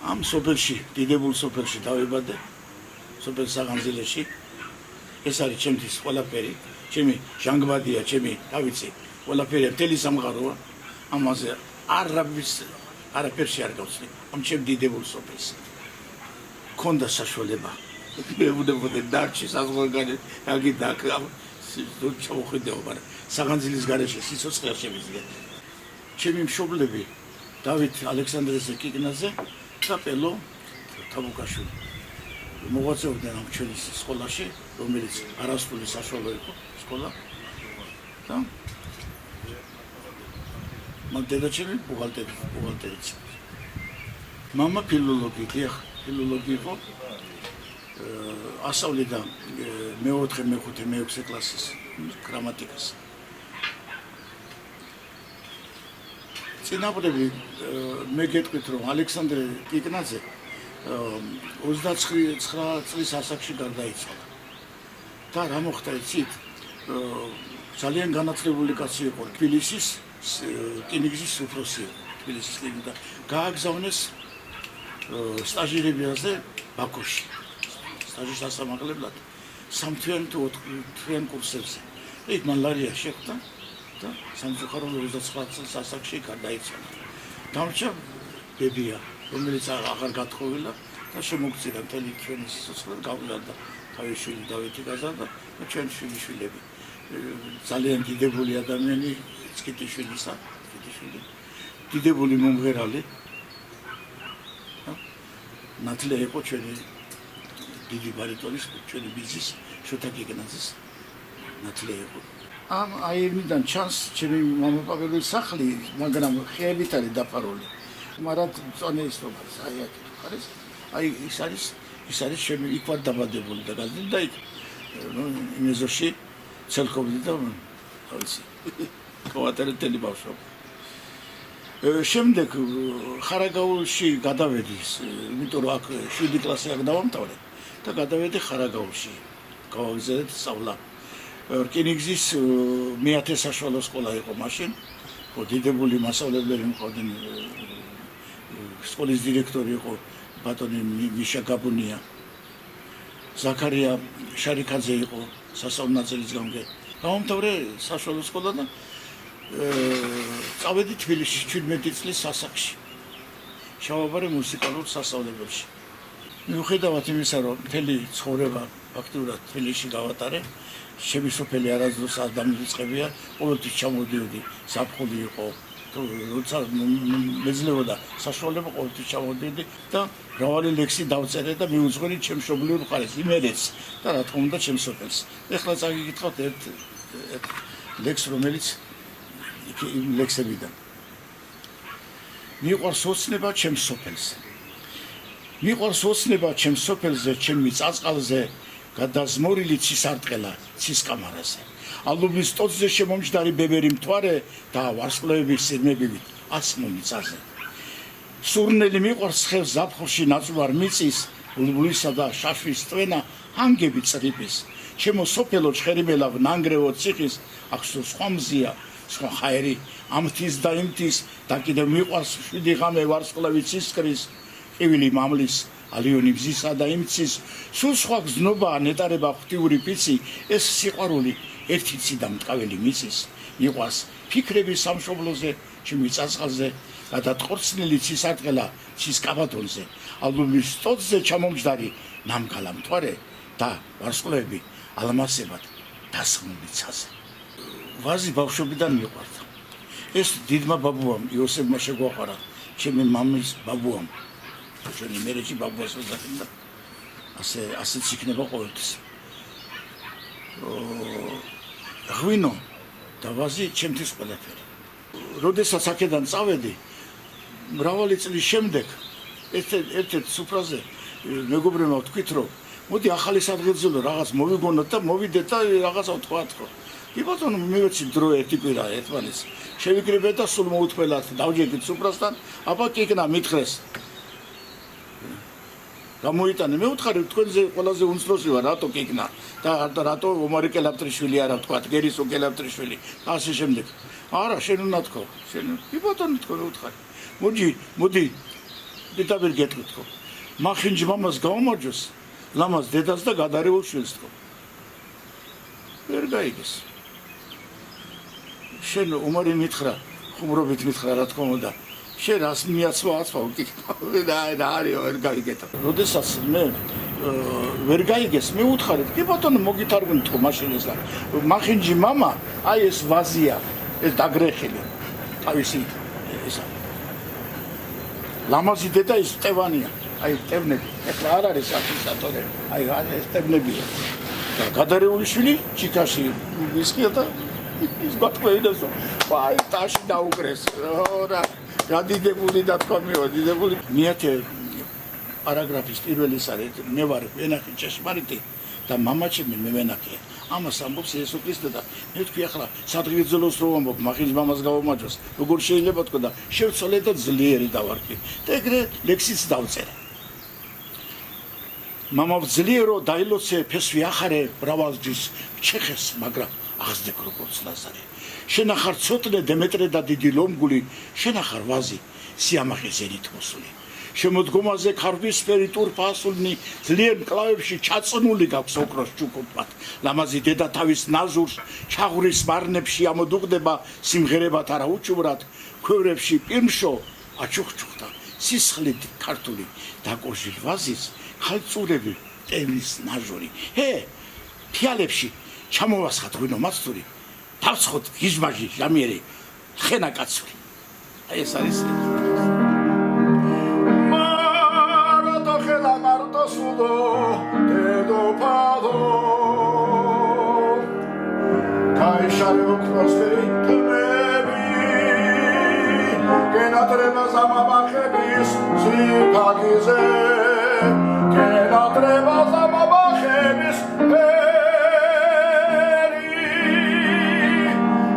ამ სოფელში, დიდებულ სოფელში დავიბადე, სოფელ საღანძილეში. ეს არის ჩემთვის ყველაფერი, ჩემი ჟანგბადია, ჩემი, რა ვიცი, ყველაფერი მთელი სამყაროა. ამაზე არაფერში არ გავცნი. ამ ჩემ დიდებულ სოფელს. ქონდა საშუალება. მეუბნებოდი დარჩი საზღვარგან, აგი დაკ ჩამოხვიდეო, მაგრამ საღანძილის გარეშე სიცოცხლე არ შემიძლია. ჩემი მშობლები დავით ალექსანდრეზე კიკნაძე და პელო თაბუკაშვილი მოღვაწეობდნენ ამ ჩვენი სკოლაში, რომელიც არასრული საშუალო იყო სკოლა და მან დედაჩემი ბუღალტერიც. მამა ფილოლოგი იყო, ასწავლიდა მე-4, მე-5, მე-6 კლასის გრამატიკას. წინაპრები მე გეტყვით, რომ ალექსანდრე კიკნაძე 29 წლის ასაკში გარდაიცვალა. და რა მოხდა იცით? ძალიან განათლებული კაცი იყო, თბილისის რკინიგზის უფროსი იყო, თბილისის რკინიგზა. გააგზავნეს სტაჟირებაზე ბაქოში. სტაჟის ასამაღლებლად 3 თუ 4 თვიან კურსებზე. იქ მან ლარია შეხვდა და სამწუხაროდ 29 წლის ასაკში გარდაიცვალა. დამრჩა ბებია, რომელიც აღარ გათხოვილა და შემოგწირა მთელი ჩვენი სიცოცხლე, გავიზარდა თავისი შვილი დავითი გაზარდა და ჩვენი შვილიშვილები. ძალიან დიდებული ადამიანი, წკიტიშვილისა, დიდებული მომღერალი. ნათლია იყო ჩვენი დიდი ბარიტონის, ჩვენი ბიძის, შოთა კიკნაძის ნათლია იყო. აირიდან ჩანს ჩემი მამაპაპების სახლი, მაგრამ ხეებით არის დაფარული. მაგრამ წონე ისრობას, აქ ხარეს. ის არის ჩემი იქ ვარ დაბადებული და გაზრდა იქ იმ ეზოში ცელკობდი და ვიცი. გავატარებელი ბავშვობა. შემდეგ ხარაგაულში გადავედი, იმიტომ რომ აქ 7 კლასი აქ დავამთავრე და გადავედი ხარაგაულში. გავაგზავნეთ სწავლა. რკინიგზის მე-10 საშუალო სკოლა იყო მაშინ. დიდებული მასწავლებლები მყავდნენ, სკოლის დირექტორი იყო ბატონი მიშა გაბუნია. ზაქარია შარიქაძე იყო სასწავლნაწილის გამგე. დავამთავრე საშუალო სკოლა და წავედი თბილისში 17 წლის ასაკში. შავაბარი მუსიკალურ სასწავლებელში. მიუხედავად იმისა, რომ მთელი ცხოვრება ფაქტურად თბილისში გავატარე, ჩემი სოფელი არასდროს არ დამიწყებია, ყოველთვის ჩამოდიოდი, ზაფხული იყო, როცა მეძლეოდა საშუალება, ყოველთვის ჩამოდიოდი და მრავალი ლექსი დავწერე და მიუძღვენი ჩემ მშობლიურ მხარეს, იმერეთს და რა თქმა უნდა ჩემ სოფელს. ეხლა წაგიკითხავთ ერთ ლექს, რომელიც იმ ლექსებიდან. მიყვარს ოცნება ჩემ სოფელზე. მიყვარს ოცნება ჩემ სოფელზე, ჩემი წაწყალზე, გადაზმორილი ცისარტყელა ცისკამარაზე. ალუბლის ტოცზე შემომჯდარი ბებერი მთვარე და ვარსკვლავების სიღრმებივით აცმო მიწაზე. სურნელი მიყვარს ხევს ზაფხულში ნაწვარ მიწის, ბულბულისა და შაშვის ტვენა ანგები წრიპის. ჩემო სოფელო ჭხერიმელავ ნანგრევო ციხის, აქ სხვა მზია, სხვა ხაერი, ამთის და იმთის და კიდევ მიყვარს 7 ღამე ვარსკვლავი ცისკრის, ყივილი მამლის, ალიონი მზისა და იმცის, სულ სხვა გზნობაა ნეტარება ღვთიური ფიცი, ეს სიყვარული ერთი ციდან მტკაველი მიწის. მიყვარს ფიქრები სამშობლოზე, ჩემი წაწყალზე, გადატყორცნილი ცისარტყელა ცისკაბათონზე, ალუბლის ტოცზე ჩამომჯდარი ნამგალა მთვარე და ვარსკვლავები ალმასებად დასხმულ მიწაზე. ვაზი ბავშვობიდან მიყვარდა. ეს დიდმა ბაბუამ იოსებმა შეგვაყვარა, ჩემი მამის ბაბუამ. ჩვენი მერეჭი ბაბუას ვეძახინდა. ასეც იქნება ყოველთვის. ღვინო და ვაზი ჩემთვის ყველაფერი. როდესაც აქედან წავედი, მრავალი წლის შემდეგ ერთ-ერთ სუფრაზე მეგობრებმა ვთქვით, რომ მოდი ახალი ადგილზე რაღაც მოვიგონოთ და მოვიდეთ და რაღაცა ვთქვათ, რომ კი ბატონო, მივეცი დრო ერთი კვირა ერთმანეთს. შევიკრიბეთ და სულ მოუთმელად დავჯერდით სუფრასთან, აბა კიკნა მითხრეს. გამოიტანე, მე ვუთხარი თქვენზე ყველაზე უმცროსი ვარ, რატო კიკნა და რატო ომარი კელაპტრიშვილი არა ვთქვათ, გერისო კელაპტრიშვილი, ასე შემდეგ. არა, შენ უნდა თქო, შენ კი ბატონო თქო, მე ვუთხარი. მოდი პირდაპირ გეტყვით ხო მახინჯი მამას გაუმარჯოს ლამაზ დედას და გადარეულ შვილს თქო ვერ გაიგეს შენ უმარი მითხრა ხუმრობით მითხრა რა თქმა უნდა შენ რას მიაცვა უკითხავ და არის ვერ გაიგეთ როდესაც მე ვერ გაიგეს მე უთხარით კი ბატონო მოგითარგმნით თქო მაშინ ეს მახინჯი მამა აი ეს ვაზია ეს დაგრეხილი თავისი ისა ლამაზი დედა ის ტევანია აი ტევნები ეხლა არ არის აფისატორე აი ეს ტევნებია და გადარეული შვილი ჩიკაში ისკია და ის გატყვეინებს აი ტაში დაუკრეს რა გადიდებული და თქვა მივიდებული მეათე პარაგრაფის პირველი ის არის მე ვარ ვენახი ჭეშმარიტი და მამაჩემი მე ვენახია ამას ამბობს იესო ქრისტე და მე თქვი ახლა სადღერძელოს რომ ამბობ მახინჯ მამას გავუმარჯოს როგორ შეიძლება თქო და შევცვალე და ძლიერი დავარქი და ეგრე ლექსიც დავწერე მამა ძლიერო დაილოცე ფესვი ახარე ბრავალჯის ჩეხეს მაგრამ აღზდე როგორც ლაზარე შენახარ ცოტნე დემეტრე და დიდი ლომგული შენახარ ვაზი სიამახე ზენით მოსული შემოდგომაზე ქარვისფერი ტურფასულნი ძლიერ მკლავებში ჩაწნული გაქვს ოქროს ჭუქურთმად ლამაზი დედა თავის ნაზურს ჩაღურის მარნებში ამოდუყდება სიმღერებად არა უჩუბრად ქვევრებში პირმშო აჩუხჩუხდა სისხლით ქართული დაკურჟილ ვაზის ხალწურები ტევნის ნაჟური ჰე ფიალებში ჩამოვასხათ ღვინო მაცური დავცხოთ გიჟმაჟი ჟამიერი ხენა კაცური აი ეს არის sudo dedo pado caixare o crosperi temebi che na treba zamabachebis zikagize che na treba zamabachebis peri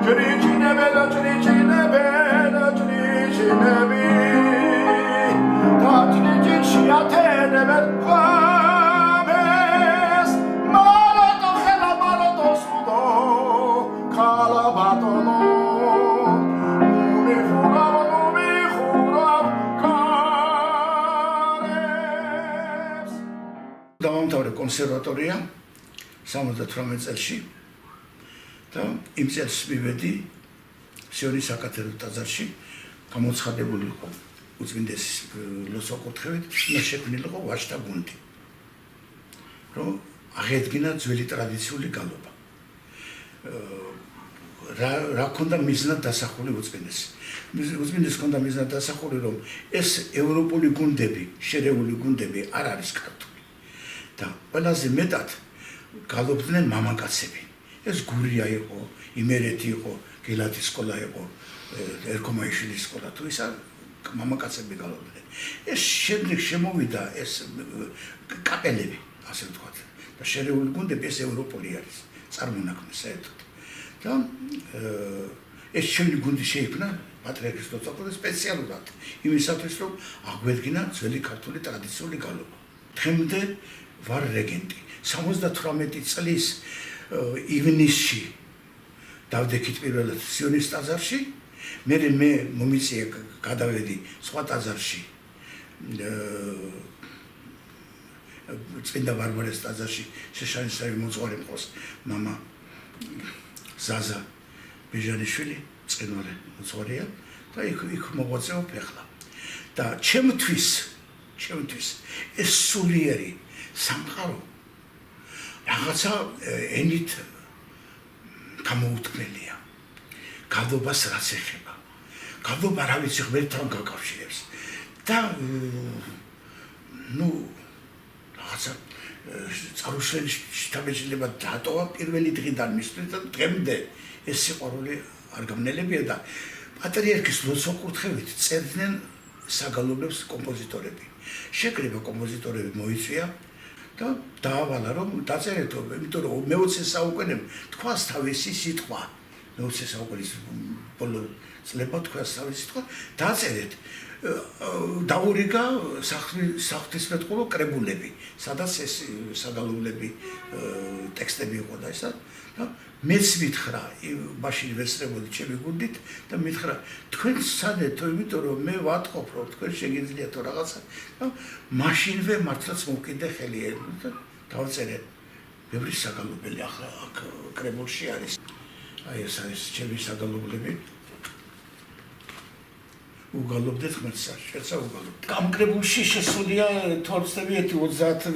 tricine bella tricine bi tatine ciatene per დავამთავრე კონსერვატორია 78 წელში და იმ წელს მივედი სიონის საკათედრო ტაძარში გამოცხადებული იყო უწმინდეს ლოცვა-კურთხევით და შექმნილიყო ვაჟთა გუნდი რომ აღედგინა ძველი ტრადიციული გალობა რა ქონდა მიზნად დასახული უწმინდეს ქონდა მიზნად დასახული რომ ეს ევროპული გუნდები შერეული გუნდები არ არის ქართული და ყველაზე მეტად გალობდნენ მამაკაცები ეს გურია იყო იმერეთი იყო გელათის სკოლა იყო ერქომაიშვილის სკოლა თუ ისა მამაკაცები გალობდნენ ეს შემდეგ შემოვიდა ეს კაპელები ასე ვთქვათ და შერეული გუნდები ეს ევროპული არის წარმონაქმნი საერთოდ და ეს შევილი გუნდი შეიქმნა პატრიარქის ლოცვა-კურთხევის სპეციალურად იმისათვის რომ აღვედგინა ძველი ქართული ტრადიციული გალობა დღემდე ვარ რეგენტი 78 წლის ივნისში დავდექით პირველად სიონის ტაძარში მე მომიწია გადავედი სხვა ტაძარში წმინდა ბარბარეს ტაძარში შეშანიშნავი მოძღვარი მყავს მამა ზაზა ბეჟანიშვილი წინვარე მოძღვარია და იქ მოღვაწეობ ახლა და ჩემთვის ეს სულიერი სამყარო რაღაცა ენით გამოუთქმელია გალობას რაც ეხება გალობა რა ვიცი ღმერთთან გაკავშირებს და ნუ რაღაცა წარუშლელი შთაბეჭდილება დატოვა პირველი დღიდან მისთვის და დღემდე ეს სიყვარული არ გამნელებია და პატრიარქის ლოცვა-კურთხევით წერდნენ საგალობლებს კომპოზიტორები შეკრება კომპოზიტორები მოიწვია და დაავალა რომ დაწერეთო იმიტომ რომ მე-20 საუკუნემ თქვას თავისი სიტყვა მე-20 საუკუნის ბოლო წლება თქვას თავისი სიტყვა დაწერეთ დაურიგა საღვთისმეტყველო კრებულები სადაც ეს საგალობლები ტექსტები იყო და ისა და მეც მითხრა მაშინ ვესწრებოდი ჩემი გუნდით და მითხრა თქვენ სადეთო იმიტომ რომ მე ვატყობ რომ თქვენ შეგიძლიათ თუ რაღაცა და მაშინვე მართლაც მოვკიდე ხელი და დავწერე ბევრი საგალობელი ახლა აქ კრებულში არის აი ეს არის ჩემი საგალობლები უგალობდეთ ღმერთს შეცა უგალობდეთ ამ კრებულში შესულია თორცდები 30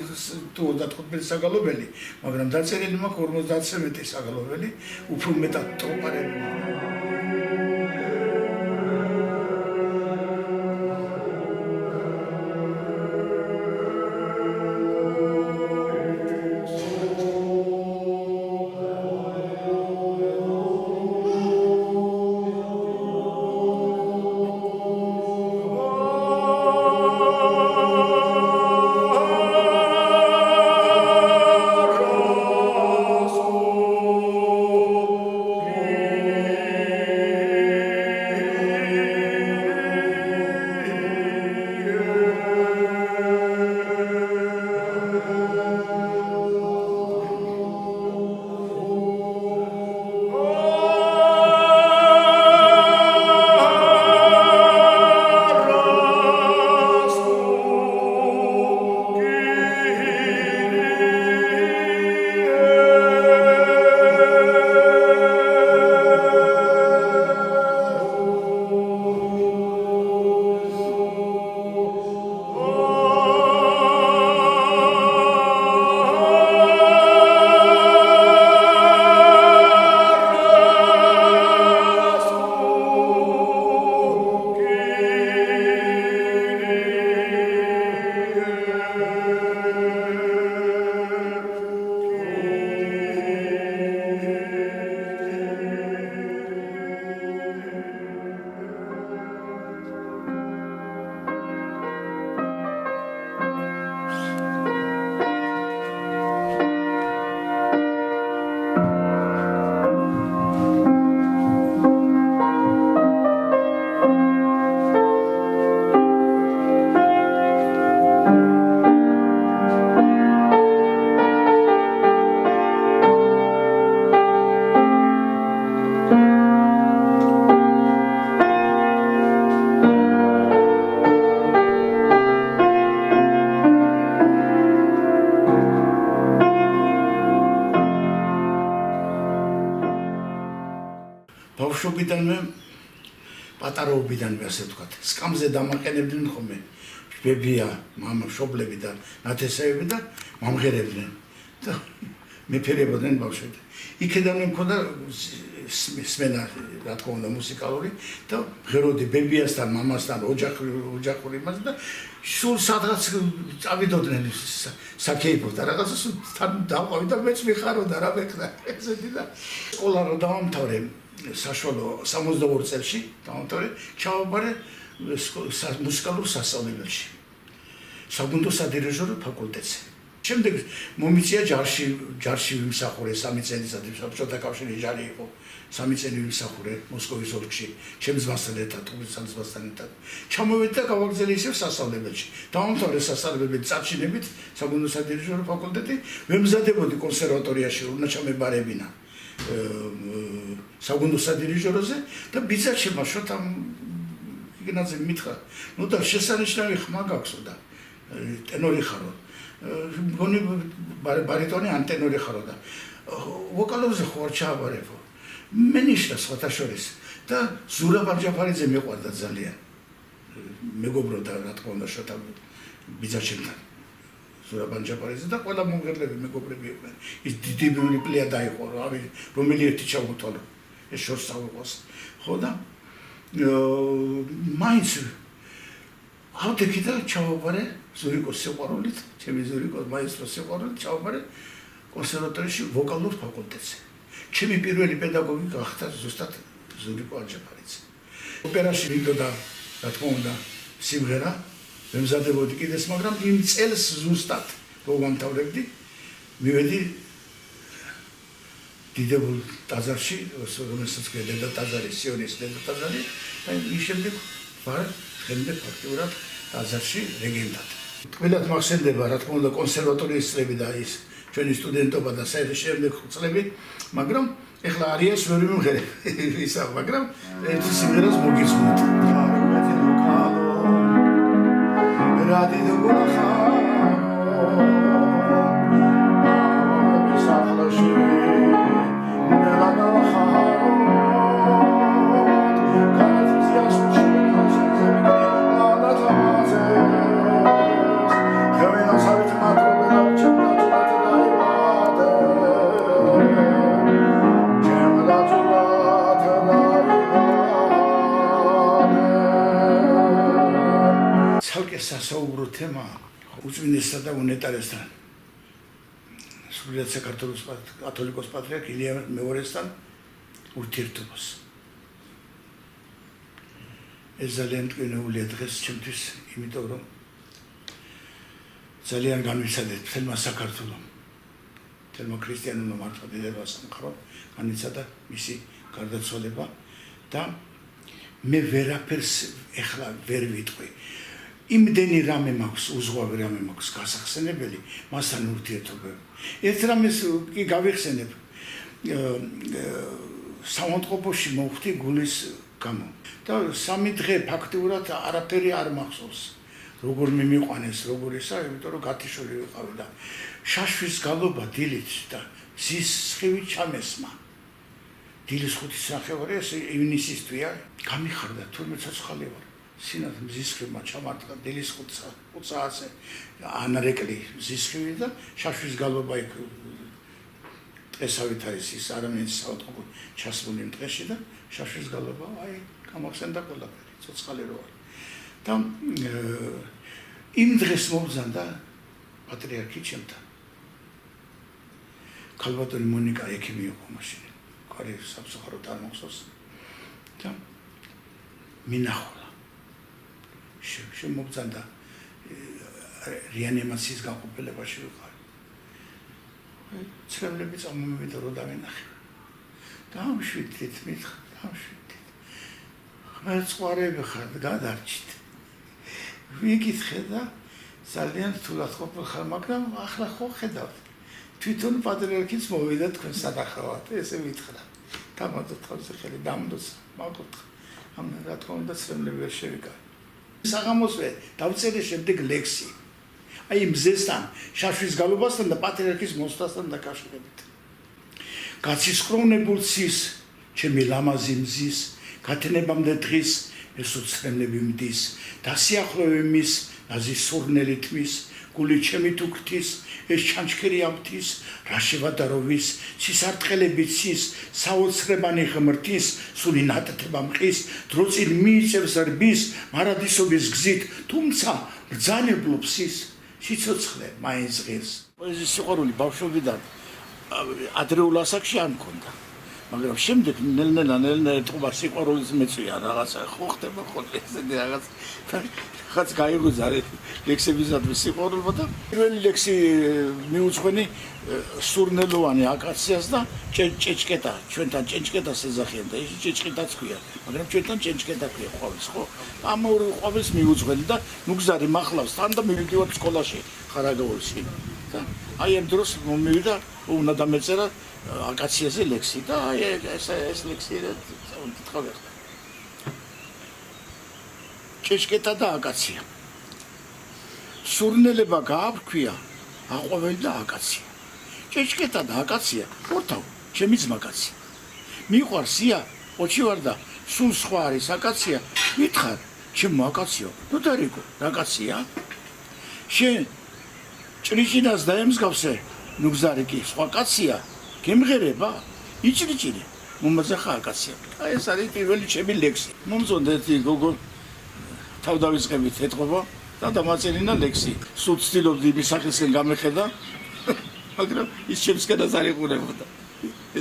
თუ 35 საგალობელი მაგრამ დაწერილი მაქვს 50-ზე მეტი საგალობელი უფრო მეტად ტროპარები ბავშვობიდანვე პატარაობიდანვე ასე ვთქვათ სკამზე დამაყენებდნენ ხოლმე ბებია მამა მშობლები და ნათესავები და მომღერებდნენ და მეფერებოდნენ ბავშვები იქედანვე მქონდა სმენა რა თქმა უნდა მუსიკალური და ღეროდი ბებიასთან მამასთან ოჯახური მას და სულ სადღაც წავიდოდნენ საკეიფოდ და რაღაცა თან დავყავი და მეც მიხაროდა რა მეკდა ესეთი და სკოლა რო დავამთავრე საშუალო 62 წელში დავამთავრე ჩავაბარე მუსიკალურ სასწავლებელში საგუნდო სადირიჟორო ფაკულტეტზე შემდეგ მომიწია ჯარში ვიმსახურე 3 წელიწადი საბჭოთა კავშირის ჯარი იყო 3 წელი ვიმსახურე მოსკოვის ოლქში ჩემს მასთან ერთად თუმცა მასთან ერთად ჩამოვედი და გავაგრძელე ისევ სასწავლებელში დავამთავრე სასწავლებელი წარჩინებით საგუნდო სადირიჟორო ფაკულტეტი ვემზადებოდი კონსერვატორიაში უნდა ჩამებარებინა საგუნდო სადირიჟოროზე და ბიძაშვილმა შოთა იგნაძე მითხრა ნუ და შესანიშნავი ხმა გაქვსო და ტენორი ხარო მგონი ბარიტონი ან ტენორი ხარო და ვოკალოზე ხო არ ჩააბარებო მე ნიშნა სხვათა შორის და ზურაბ არჯაფარიძე მეყვარდა ძალიან მეგობრობდა რა თქმა უნდა შოთა ბიძაშვილთან ზურაბ არჯაფარიძე და ყველა მომღერლები მეგობრები იყვნენ ის დიდი მემლიკეა დაიყო რომელი ერთი ჩავუთვალო ეს შორს წავიყვას ხო და მაინც ავდექი და ჩავაბარე ზურიკოს სიყვარულით ჩემი ზურიკოს მაესტროს სიყვარულით ჩავაბარე კონსერვატორიაში ვოკალურ ფაკულტეტზე ჩემი პირველი პედაგოგი გახდა ზუსტად ზურიკო არჯაფარიძე ოპერაში ვიდოდა რა თქმა უნდა სიმღერა ვემზადებოდი კიდეს მაგრამ იმ წელს ზუსტად მოვამთავრებდი მივედი დიდებულ ტაძარში რომელსაც ქვია ტაძარი სიონის ტაძარი და ის შემდეგ ვარ დღემდე ფაქტიურად ტაძარში რეგენტად. Ყველათ მახსენდება რა თქმა უნდა კონსერვატორიის წლები და ის ჩვენი სტუდენტობა და შემდეგ წლები, მაგრამ ეხლა არიას ვერ მიმღერე ისა, მაგრამ ერთი სიმღერას მოგისმენთ. სასაუბრო თემა უწმინდესსა და უნეტარესთან სრულიად საქართველოს კათოლიკოს პატრიარქ ილია მეორესთან ურთიერთობას. ეს ძალიან მტკივნეულია დღეს ჩემთვის, იმიტომ რომ ძალიან განვიცადეთ მთელმა საქართველომ, მთელმა ქრისტიანულმა მართლმადიდებლმა სამყარომ განვიცადა მისი გარდაცვალება და მე ვერაფერს ეხლა ვერ ვიტყვი. იმდენი რამე მაქვს, უზღვავი რამე მაქვს გასახსენებელი, მასთან ურთიერთობები. ერთ რამეს კი გავიხსენებ, საავადმყოფოში მოვხდი გულის გამო და 3 დღე ფაქტიურად არაფერი არ მახსოვს. როგორ მიმიყვანეს, როგორ ისა, იმიტომ რომ გათიშული ვიყავი და შაშვის გალობა დილით და მზის სხივი ჩამესმა. დილის 5-ის ნახევარი, ეს ივნისის თვეა, გამიხარდა, თურმე ცოცხალი ვარ. სინათ მზისხივმა ჩამარტყა დილის 5 საათზე ანარეკლი მზისხივი და შაშვის გალობა იქ დღესავით არის ის ადამიანის საავადმყოფო ჩასმული დღეში და შაშვის გალობა აი გამახსენდა ყველაფერი ცოცხალი რო ვარ და იმ დღეს მომზანდა პატრიარქი ჩემთან ქალბატონი მონიკა ექიმი იყო მაშინ კარი სამსახუროდ არ მახსოვს და მინახვა შემოგზანდა რეანიმაციის განყოფილებაში ვიყავ. ცრემლები წამომივიდა რომ დავინახე. დამშვიდით, მითხრა, დამშვიდით. ხმერწყარები ხარ, გადარჩით. ვიკითხე და ძალიან რთულად ყოფილხარ, მაგრამ ახლა ხო ხედავთ. თვითონ პატრიარქიც მოვიდა თქვენ სადახავად, ესე მითხრა. დამადო თავზე ხელი დამდოს, მაგოთხ. ამ რა თქმა უნდა ცრემლები ვერ შევიკავე. საღამოსვე დავწერე შემდეგ ლექსი. აი მზესთან, შაშვის გალობასთან და პატრიარქის მოსვლასთან დაკავშირებით. გაცისკროვნებულ ცის, ჩემი ლამაზი მზის, გათენებამდე დღის, ეს უცრემლები მდის, დასიახლოვე მის, ნაზის სურნელი თმის, გული ჩემი თუ გთის, ეს ჩანჩქერი ამთის, რა შევადაროვის, სისარტყელები ცის, საოცრებანი ღმრთის, სული ნათათება მყის, დროწინ მიიწევს რბის, მარადისობის გზით, თუმცა ბრძანებლობს ის, სიცოცხლე მაინც ღირს. პოეზიის სიყვარული ბავშვობიდან ადრეულ ასაკში არ მქონდა. მაგრამ შემდეგ ნელ-ნელა ეთყობა სიყვარულის მეწვია რაღაცა ხო ხდება ხოლმე ესეთი რაღაც გაიგუზა ლექსებისადმი სიყვარულობა და პირველი ლექსი მიუძღვენი სურნელოვანი აკაციას და ჭეჭკეტა ჩვენთან ჭეჭკეტას ეძახიან და ის ჭეჭკეტაც ქვია მაგრამ ჩვენთან ჭეჭკეტა ქვია ყვავილს ხო ამ ორი ყვავილს მიუძღვენი და ნუგზარი მახლავს თან და მივიდივარ სკოლაში ხარაგაულში და აი ამ დროს მომივიდა უნდა დამეწერა აკაციაზე ლექსი და ეს ლექსი თქვა ჭეჭკეტა და აკაცია სურნელება გააქვია აყვაველი და აკაცია ჭეჭკეტა და აკაცია ორთავ ჩემი ძმაკაცი მიყვარს ია ოჩი ვარ და სულ სხვა არის აკაცია მითხარ ჩემო აკაციო ნუ დარიგო აკაცია შენ ჭრიჭინას დაემსგავსე ნუ გზარი კი სხვა კაცია გემღერება იჭრიჭინე მომაძახა აკაცია აი ეს არის პირველი ჩემი ლექსი მომწონდა ერთი გოგო თავდავიწყებით ეთყობა და დამაწერინა ლექსი სულ ცდილობდი იმის სახელისგან გამეხედა მაგრამ ის ჩემსკენას არ იყურებოდა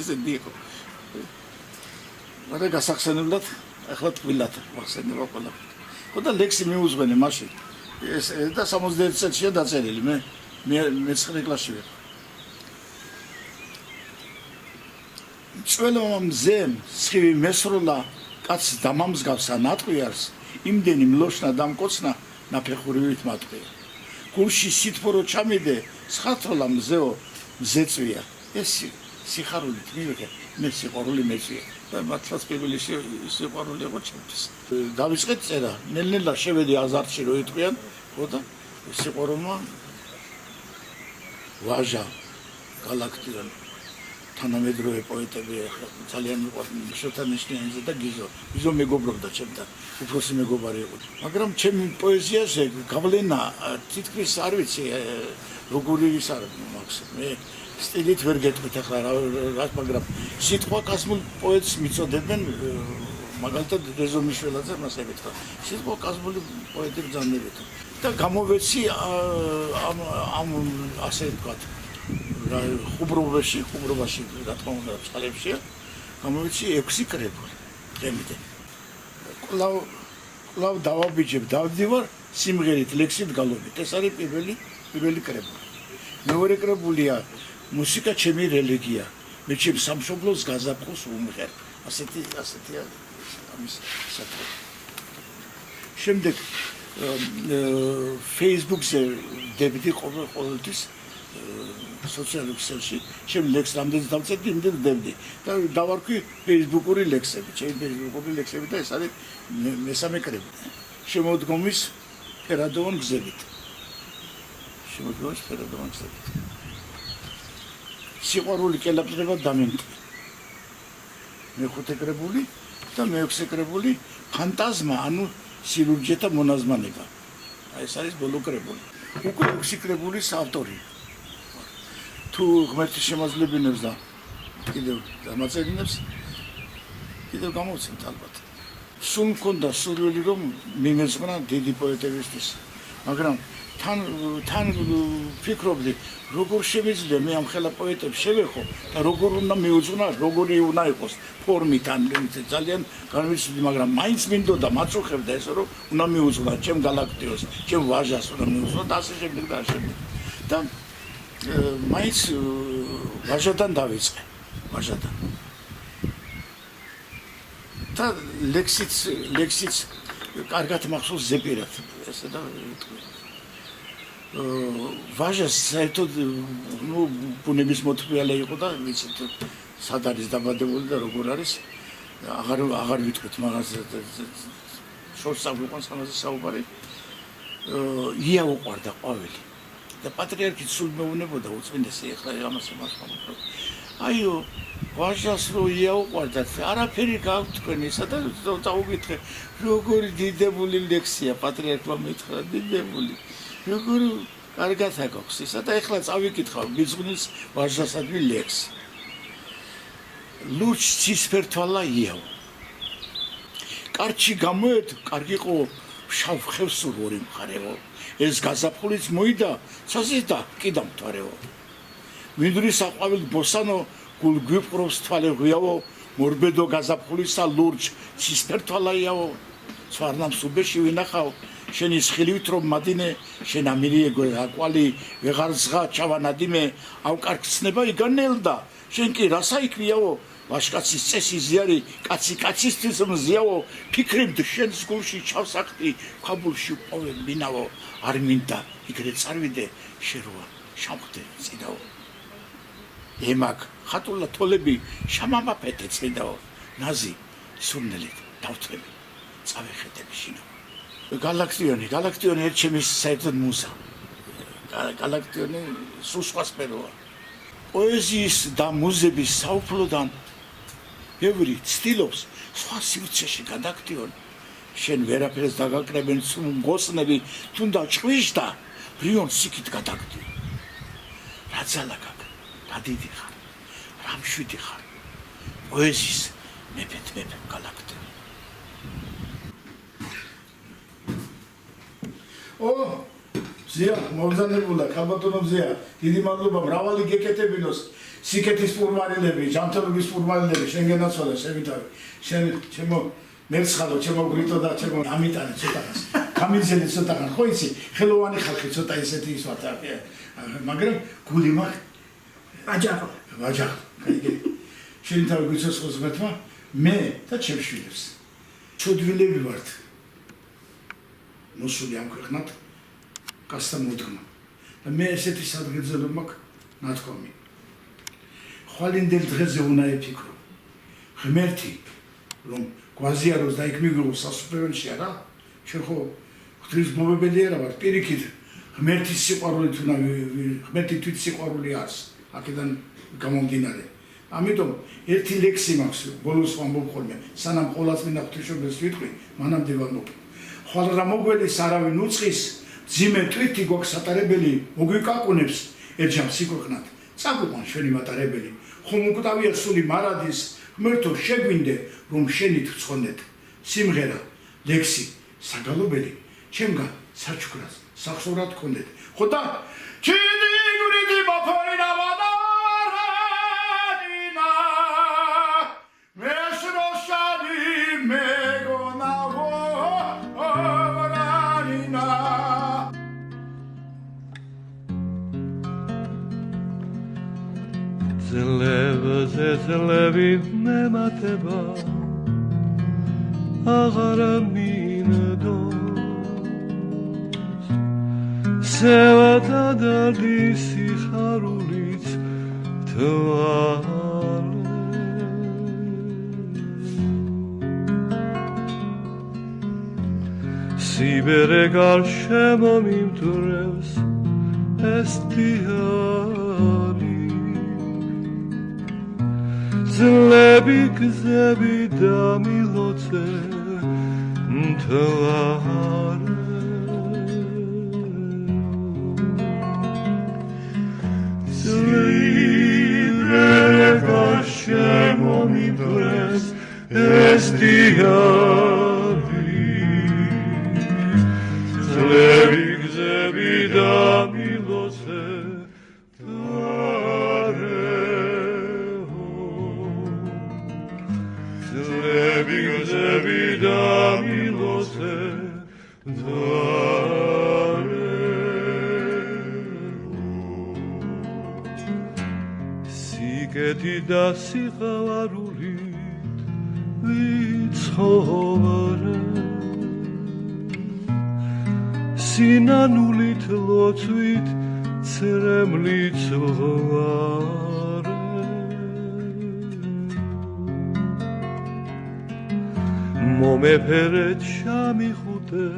ესეთი იყო მაგრამ გასახსენებლად ახლა ტყვილად ვახსენება ყველაფერი ხო და ლექსი მიუძღვენე მაშინ ეს და 71 წელშია დაწერილი მე 9 კლასში ვიყავ წველო მზემ სხივი მესროლა კაც დამამსგავსა ნატყვიარს იმდენი მლოშნა დამკოცნა ნაფეხურივით მატყვია გულში სითბორო ჩამიდე სხათროლა მზეო მზეწვია. ეს სიხარულით მივიღე, მე სიყვარული მეწვია. და მართლაც პირველი სიყვარული იყო ჩემთვის. დავიწყეთ წერა, ნელ-ნელა შევედი აზარტში რო იტყვიან, ხო და სიყვარულმა ვაჟა გალაქტიონ თანამედროვე პოეტები ძალიან მიყვარდნენ შოთანიშნიანიძე და გიზო მეგობრობდა ჩემთან, უფროსი მეგობარი იყო. მაგრამ ჩემი პოეზიაზე გავლენა თითქმის არ ვიცი როგორი ის არის მაქვს. მე სტილით ვერ გეტყვით ახლა რა, მაგრამ სიტყვა კაზმულ პოეტს მიწოდებენ, მაგალითად რეზო მიშველაძე მას ეკითხა. სიტყვა კაზმული პოეტი ბრძანებით. და გამოვეცი ამ ასე ვთქვათ ხუბრობაში რა თქმა უნდა წყლებშია გამოვეცი 6 კრებული დღემდე. კვლავ დავაბიჯებ, დავდივარ სიმღერით, ლექსით გალობით. ეს არის პირველი კრებული. მეორე კრებულია მუსიკა ჩემი რელიგია. მე ჩემ სამშობლოს გაზაფხულს ვუმღერ. ასეთია ამის საკითხი. შემდეგ Facebook-ზე დებდი ყოველთვის სოციალურ ქსელში, ჩემ ლექს რამდენიც დავწერდი, იმდენ დებდი და დავარქვი Facebook-ური ლექსები, ჩემი Facebook-ური ლექსები და ეს არის მესამე კრებული. შემოდგომის ფერადოვან გზებით. სიყვარული კელაპდება დამენტი. მეხუთე კრებული და მეექვსე კრებული ფანტაზმა, ანუ სილურჯეთა მონაზმანება. ეს არის ბოლო კრებული. უკვე 6 კრებულის ავტორი. თუ ღმერთი შემაძლებინებს და კიდევ დამაწერინებს, კიდევ გამოვცემთ ალბათ. სულ მქონდა სურვილი რომ მიმეძღვნა დიდი პოეტებისთვის, მაგრამ თან ფიქრობდი, როგორ შემიძლია მე ამ ხელა პოეტებს შევეხო და როგორ უნდა მიუძღვნა, როგორი უნდა იყოს ფორმით, ან ძალიან განვიცდი, მაგრამ მაინც მინდოდა მაწუხებდა ეს, რომ უნდა მიუძღვნა ჩემ გალაქტიოს, ჩემ ვაჟას უნდა მიუძღვნა და ასე შემდეგ და ასე შემდეგ. და მაინც ვაჟადან დავიწყე, ვაჟადან. და ლექსიც კარგად მახსოვს ზეპირად, ესე და ვიტყვი. ვაჟას საერთოდ ბუნების მოთმიალე იყო და ვიცით სად არის დაბადებული და როგორ არის აღარ ვიტყვით მაგას შორს აგვიყვანს ამაზე საუბარი. ია უყვარდა ყვავილი და პატრიარქი სულ მეუნებოდა უწმინდესი ახლა ამას მართლა. აიო ვაჟას რო ია უყვარდა არაფერი გაქვთ თქვენისა და დაუგითხე როგორი დიდებული ლექსია პატრიარქმა მითხრა დიდებული. როგორ კარგად აქვს ისა და ეხლა წავიკითხავ მიზღვნის ვაჟასადმი ლექსი. ლურჯ ცისფერთვალა იაო. კარჩი გამოეთ, კარგი ყო შავ ხევსურორი მხარეო. ეს გაზაფხულიც მოიდა, ცაციტა კიდამ თვარეო. მინდური საყვავილ ბოსანო გულ გვიპყრობს თვალე ღიაო, მორბედო გაზაფხულისა ლურჯ ცისფერთვალა იაო. სვარნამ სუბეში ვინახავ შენი სხილივით რომ მადინე შენ ამირიეგო აკვალი ვეღარ ზღა ჩავანადიმე ავკარგცნება იგანელდა შენ კი რასა იქნიაო ვაშკაცის წესი ზიარი კაცი კაცისთვის მზიაო ფიქრებდ შენს გულში ჩავსახტი ქაბულში ყვავე მინავო არ მინდა იქრე წარვიდე შეროა შამხდე წიდაო ემაგ ხატულა თოლები შამამაფეთე წიდაო ნაზი სურნელით დავწები წავეხედები შინო გალაქტიონი ერჩემის საერთოდ მუზა. გალაქტიონი სულ სხვა სფეროა. პოეზიის და მუზების საუფლოდან ბევრი ცდილობს სხვა სივრცეში გადაგტიონ. შენ ვერაფერს დაგაკრებენ მგოსნები, თუნდა ჭყვიშ და ბრიონ სიკით გადაგტიონ. რა ძალა გაქვს, რა დიდი ხარ, რა მშვიდი ხარ. პოეზიის მეფე გალაქტიონი. ზია მოგზაურობა ქაბატონო ზია დიდი მადლობა მრავალი გეკეთებინოს სიკეთის ფურმალები ჯანმრთელობის ფურმალები შენ გენაცვალე შევითარი შენ ჩემო მერცხალო ჩემო გრიტო და ჩემო ამიტანი ცოტახას გამიძელი ცოტახან ხო იცი ხელოვანი ხალხი ცოტა ესეთი ის ვარ მაგრამ გული მაქვს ვაჯახ შენ თავი გვიცოს ხოზმეთმა მე და ჩემ შვილებს ჩოდვილები ვართ მოსული ამ ქვეყნად გასთან მოდგმა და მე ესეთი სადგერძელო მაქვს ნათქვამი ხვალინდელ დღეზე უნდა ეფიქრო. ღმერთი რომ გვაზიაროს და იქ მიგროვოს სასუფეველში არა? ჩვენ ხო ღვთისმომებელი არა ვართ, პირიქით ღმერთის სიყვარულით უნდა ღმერთი თვით სიყვარული არის აქედან გამომდინარე. ამიტომ ერთი ლექსი მაქვს ბოლოს ვამბობ ხოლმე, სანამ ყოვლადწმინდა ღვთისმშობელს ვიტყვი, მანამდე ვამბობ. ხვალ რა მოგველის არავინ უწყის, ძიმე თვითი გვაქვს სატარებელი, მოგვიკაკუნებს ერჯამს სიკვეხნად. წაგვიყვან ჩვენი მატარებელი, ხომ უკვდავია სული მარადის, ღმერთო შეგვინდე, რომ შენით ვცხონდეთ. სიმღერა, ლექსი, საგალობელი, ჩემგან საჩუქრას, სახსოვრად გქონდეთ. ხო და ჩინი გურიდი ბაფორინა ვადარადინა, მესროშადი მეგონა ვორადინა. ძლევზე ძლევი მემატება აღარ მინდოს სევადადი სიხარულიც თვალე სიბერე გარშემო მიმდრევს ეს დიალი ძლები გზები და მილოცე მთვარე სიბერე გარშემო მიმდრევს ეს დიალი ძლები გზები და მილოცე ძლები და მილოცე სიკეთი და სიყვარულით ვიცხოვრე სინანულით ლოცვით ცრემლით ვარ მომეფერეთ შამიხუტე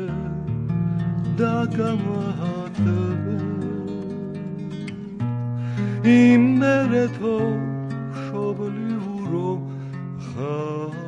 და გამატებე იმერეთო შობლიურო ხარ